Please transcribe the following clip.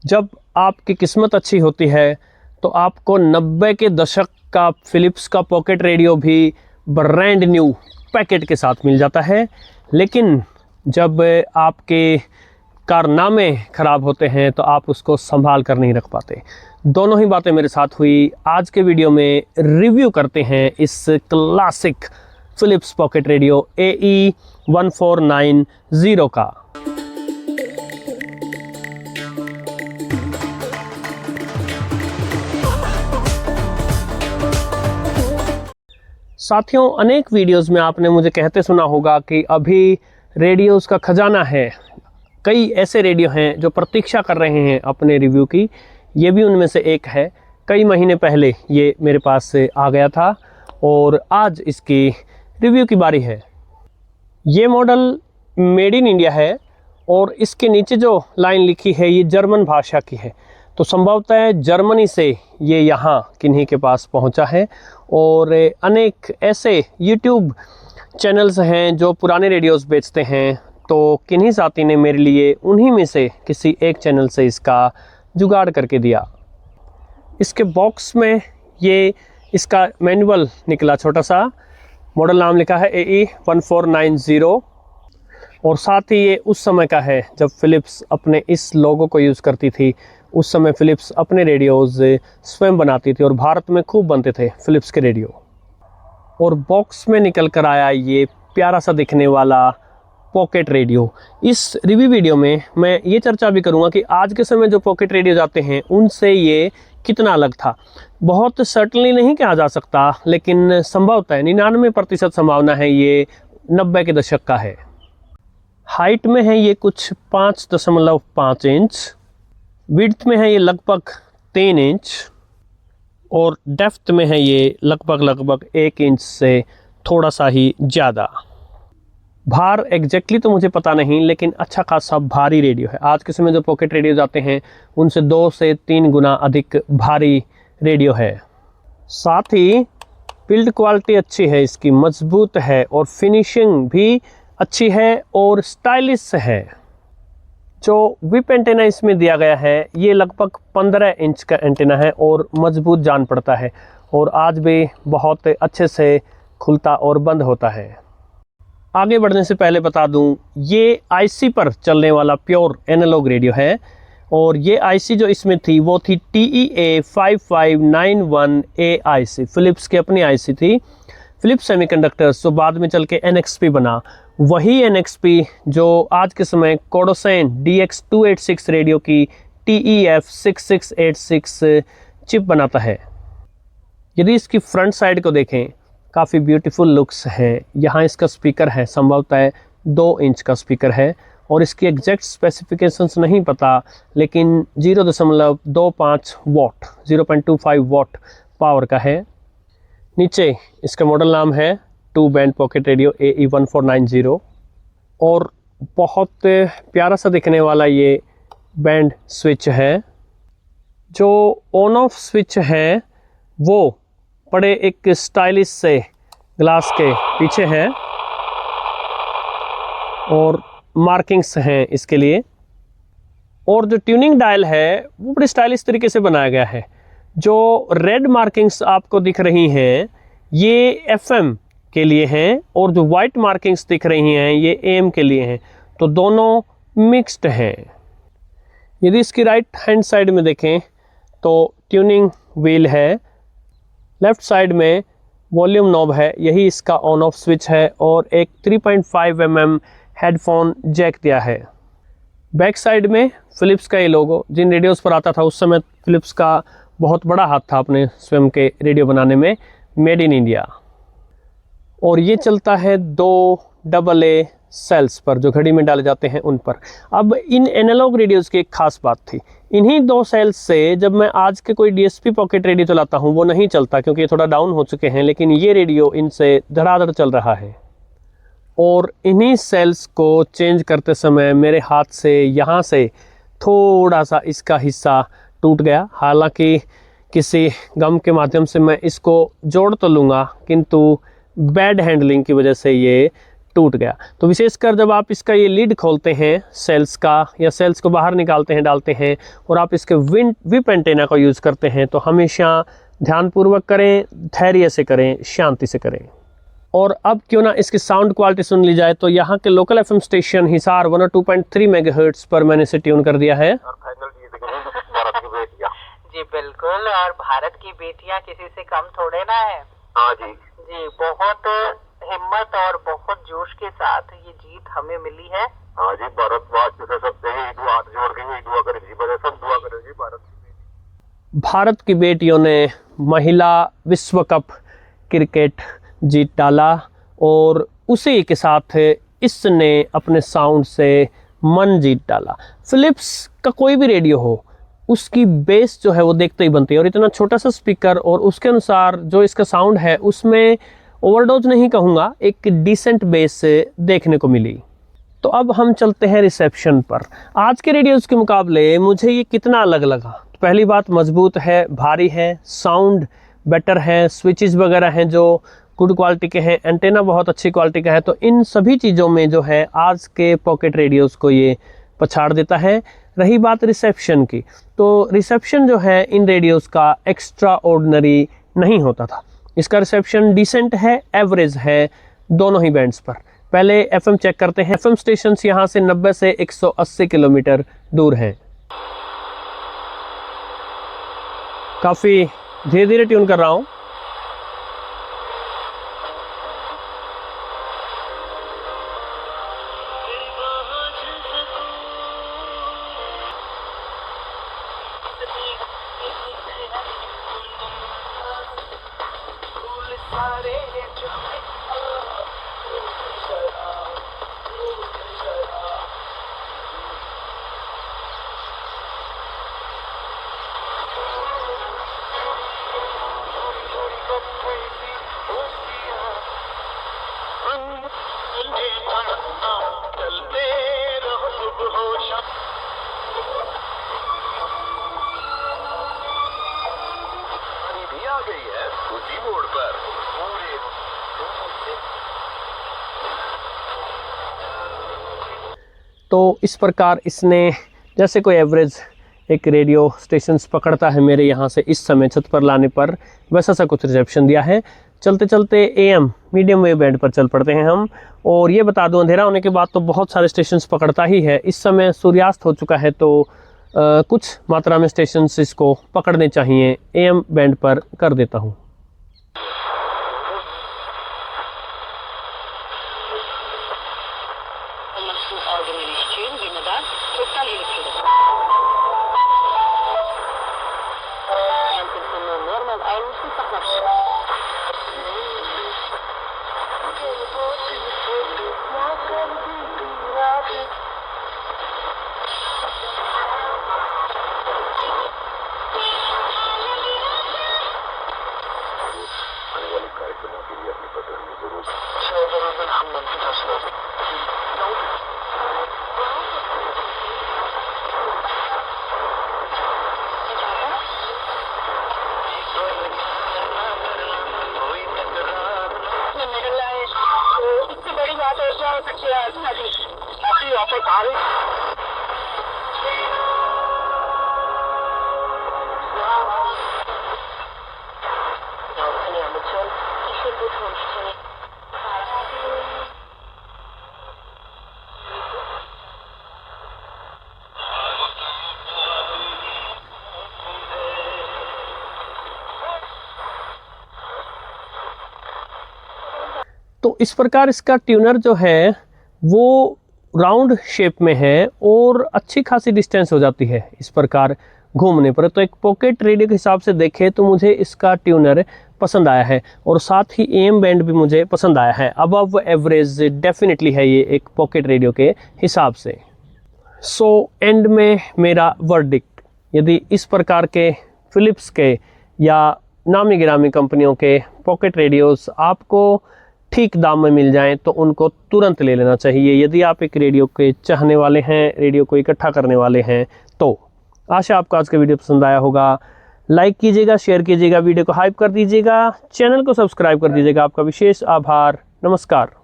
जब आपकी किस्मत अच्छी होती है तो आपको 90 के दशक का फ़िलिप्स का पॉकेट रेडियो भी ब्रांड न्यू पैकेट के साथ मिल जाता है। लेकिन जब आपके कारनामे ख़राब होते हैं तो आप उसको संभाल कर नहीं रख पाते। दोनों ही बातें मेरे साथ हुई। आज के वीडियो में रिव्यू करते हैं इस classic Philips pocket radio AE1490 का। साथियों, अनेक वीडियोस में आपने मुझे कहते सुना होगा कि अभी रेडियोस का खजाना है। कई ऐसे रेडियो हैं जो प्रतीक्षा कर रहे हैं अपने रिव्यू की। ये भी उनमें से एक है। कई महीने पहले ये मेरे पास से आ गया था और आज इसकी रिव्यू की बारी है। ये मॉडल मेड इन इंडिया है और इसके नीचे जो लाइन लिखी है ये जर्मन भाषा की है, तो संभवतः जर्मनी से ये यहाँ किन्हीं के पास पहुँचा है। और अनेक ऐसे YouTube चैनल्स हैं जो पुराने रेडियोस बेचते हैं, तो किन्हीं साथी ने मेरे लिए उन्हीं में से किसी एक चैनल से इसका जुगाड़ करके दिया। इसके बॉक्स में ये इसका मैनुअल निकला, छोटा सा मॉडल नाम लिखा है AE1490 और साथ ही ये उस समय का है जब फ़िलिप्स अपने इस लोगो को यूज़ करती थी। उस समय फ़िलिप्स अपने रेडियोज़ स्वयं बनाती थी और भारत में खूब बनते थे फ़िलिप्स के रेडियो। और बॉक्स में निकल कर आया ये प्यारा सा दिखने वाला पॉकेट रेडियो। इस रिव्यू वीडियो में मैं ये चर्चा भी करूँगा कि आज के समय जो पॉकेट रेडियो आते हैं उनसे ये कितना अलग था। बहुत सर्टनली नहीं कहा जा सकता, लेकिन संभवतः 99% संभावना है ये 90 के दशक का है। हाइट में है ये कुछ 5.5 इंच, विड्थ में है ये लगभग 3 इंच और डेप्थ में है ये लगभग 1 इंच से थोड़ा सा ही ज़्यादा। भार एग्जैक्टली तो मुझे पता नहीं, लेकिन अच्छा खासा भारी रेडियो है। आज के समय जो पॉकेट रेडियो आते हैं उनसे 2 से 3 गुना अधिक भारी रेडियो है। साथ ही बिल्ड क्वालिटी अच्छी है, इसकी मजबूत है और फिनिशिंग भी अच्छी है और स्टाइलिश है। जो विप एंटेना इसमें दिया गया है ये लगभग 15 इंच का एंटेना है और मजबूत जान पड़ता है और आज भी बहुत अच्छे से खुलता और बंद होता है। आगे बढ़ने से पहले बता दूं, ये आईसी पर चलने वाला प्योर एनालॉग रेडियो है और ये आईसी जो इसमें थी वो थी TEA5591A आईसी। फ़िलिप्स की अपनी आईसी थी, फ़िलिप्स सेमीकंडक्टर्स, जो बाद में चल के NXP बना। वही NXP जो आज के समय कोडोसैन DX286 रेडियो की TEF6686 चिप बनाता है। यदि इसकी फ्रंट साइड को देखें, काफ़ी ब्यूटीफुल लुक्स है। यहाँ इसका स्पीकर है, संभवतः 2 इंच का स्पीकर है और इसकी एग्जैक्ट स्पेसिफिकेशंस नहीं पता, लेकिन 0.25 वॉट 0.25 वॉट पावर का है। नीचे इसका मॉडल नाम है 2 बैंड पॉकेट रेडियो AE1490 और बहुत प्यारा सा दिखने वाला ये बैंड स्विच है। जो ऑन ऑफ स्विच है वो बड़े एक स्टाइलिश से ग्लास के पीछे है और मार्किंग्स हैं इसके लिए। और जो ट्यूनिंग डायल है वो बड़ी स्टाइलिश तरीके से बनाया गया है। जो रेड मार्किंग्स आपको दिख रही हैं ये FM के लिए हैं और जो वाइट मार्किंग्स दिख रही हैं ये AM के लिए हैं, तो दोनों मिक्स्ड हैं। यदि इसकी राइट हैंड साइड में देखें तो ट्यूनिंग व्हील है, लेफ़्ट साइड में वॉल्यूम नॉब है, यही इसका ऑन ऑफ स्विच है और एक 3.5 mm हेडफोन जैक दिया है। बैक साइड में फ़िलिप्स का ये लोगो जिन रेडियोज़ पर आता था उस समय फ़िलिप्स का बहुत बड़ा हाथ था अपने स्वयं के रेडियो बनाने में, मेड इन इंडिया। और ये चलता है 2 AA सेल्स पर जो घड़ी में डाले जाते हैं उन पर। अब इन एनालॉग रेडियोज़ की एक ख़ास बात थी, इन्हीं 2 सेल्स से जब मैं आज के कोई DSP पॉकेट रेडियो चलाता हूँ वो नहीं चलता क्योंकि ये थोड़ा डाउन हो चुके हैं, लेकिन ये रेडियो इनसे धड़ाधड़ चल रहा है। और इन्हीं सेल्स को चेंज करते समय मेरे हाथ से यहाँ से थोड़ा सा इसका हिस्सा टूट गया। हालांकि किसी गम के माध्यम से मैं इसको जोड़ तो लूँगा, किंतु बैड हैंडलिंग की वजह से ये टूट गया। तो विशेषकर जब आप इसका ये लीड खोलते हैं सेल्स का, या सेल्स को बाहर निकालते हैं, डालते हैं, और आप इसके विप एंटेना का यूज़ करते हैं, तो हमेशा ध्यानपूर्वक करें, धैर्य से करें, शांति से करें। और अब क्यों ना इसकी साउंड क्वालिटी सुन ली जाए। तो यहाँ के local FM station Hisar 102.3 megahertz पर मैंने इसे ट्यून कर दिया है। जी बिल्कुल, और भारत की बेटियां किसी से कम थोड़े ना है। हाँ जी जी, बहुत हिम्मत और बहुत जोश के साथ ये जीत हमें मिली है। हाँ जी, भारतवासियों से सब दुआ हाथ जोड़ के यही दुआ करें जी, सब दुआ करें जी। भारत की बेटियों ने महिला विश्व कप क्रिकेट जीत डाला, और उसी के साथ इसने अपने साउंड से मन जीत डाला। फिलिप्स का कोई भी रेडियो हो, उसकी बेस जो है वो देखते ही बनती है, और इतना छोटा सा स्पीकर और उसके अनुसार जो इसका साउंड है उसमें ओवरडोज नहीं कहूँगा, एक डिसेंट बेस से देखने को मिली। तो अब हम चलते हैं रिसेप्शन पर। आज के रेडियोज़ के मुकाबले मुझे ये कितना अलग लगा। तो पहली बात, मजबूत है, भारी है, साउंड बेटर है, स्विचेस वगैरह हैं जो गुड क्वालिटी के हैं, एंटेना बहुत अच्छी क्वालिटी का है। तो इन सभी चीज़ों में जो है आज के पॉकेट रेडियोज़ को ये पछाड़ देता है। रही बात रिसेप्शन की, तो रिसेप्शन जो है इन रेडियोज़ का एक्स्ट्रा ऑर्डिनरी नहीं होता था। इसका रिसेप्शन डिसेंट है, एवरेज है दोनों ही बैंड्स पर। पहले एफएम चेक करते हैं। एफएम स्टेशंस यहाँ से 90 से 180 किलोमीटर दूर हैं। काफ़ी धीरे धीरे ट्यून कर रहा हूँ। तो इस प्रकार इसने जैसे कोई एवरेज एक रेडियो स्टेशंस पकड़ता है मेरे यहाँ से इस समय छत पर लाने पर, वैसा सा कुछ रिसेप्शन दिया है। चलते चलते एएम मीडियम वेव बैंड पर चल पड़ते हैं हम। और ये बता दूं, अंधेरा होने के बाद तो बहुत सारे स्टेशंस पकड़ता ही है। इस समय सूर्यास्त हो चुका है, तो कुछ मात्रा में स्टेशंस इसको पकड़ने चाहिए। एएम बैंड पर कर देता हूँ। तो इस प्रकार इसका ट्यूनर जो है वो राउंड शेप में है और अच्छी खासी डिस्टेंस हो जाती है इस प्रकार घूमने पर। तो एक पॉकेट रेडियो के हिसाब से देखें तो मुझे इसका ट्यूनर पसंद आया है, और साथ ही एम बैंड भी मुझे पसंद आया है। अबव एवरेज डेफिनेटली है ये एक पॉकेट रेडियो के हिसाब से। सो एंड में मेरा वर्डिक्ट, यदि इस प्रकार के फिलिप्स के या नामी गिरामी कंपनियों के पॉकेट रेडियोस आपको ठीक दाम में मिल जाएं तो उनको तुरंत ले लेना चाहिए। यदि आप एक रेडियो के चाहने वाले हैं, रेडियो को इकट्ठा करने वाले हैं, तो आशा आपको आज का वीडियो पसंद आया होगा। लाइक कीजिएगा, शेयर कीजिएगा, वीडियो को हाइप कर दीजिएगा, चैनल को सब्सक्राइब कर दीजिएगा। आपका विशेष आभार। नमस्कार।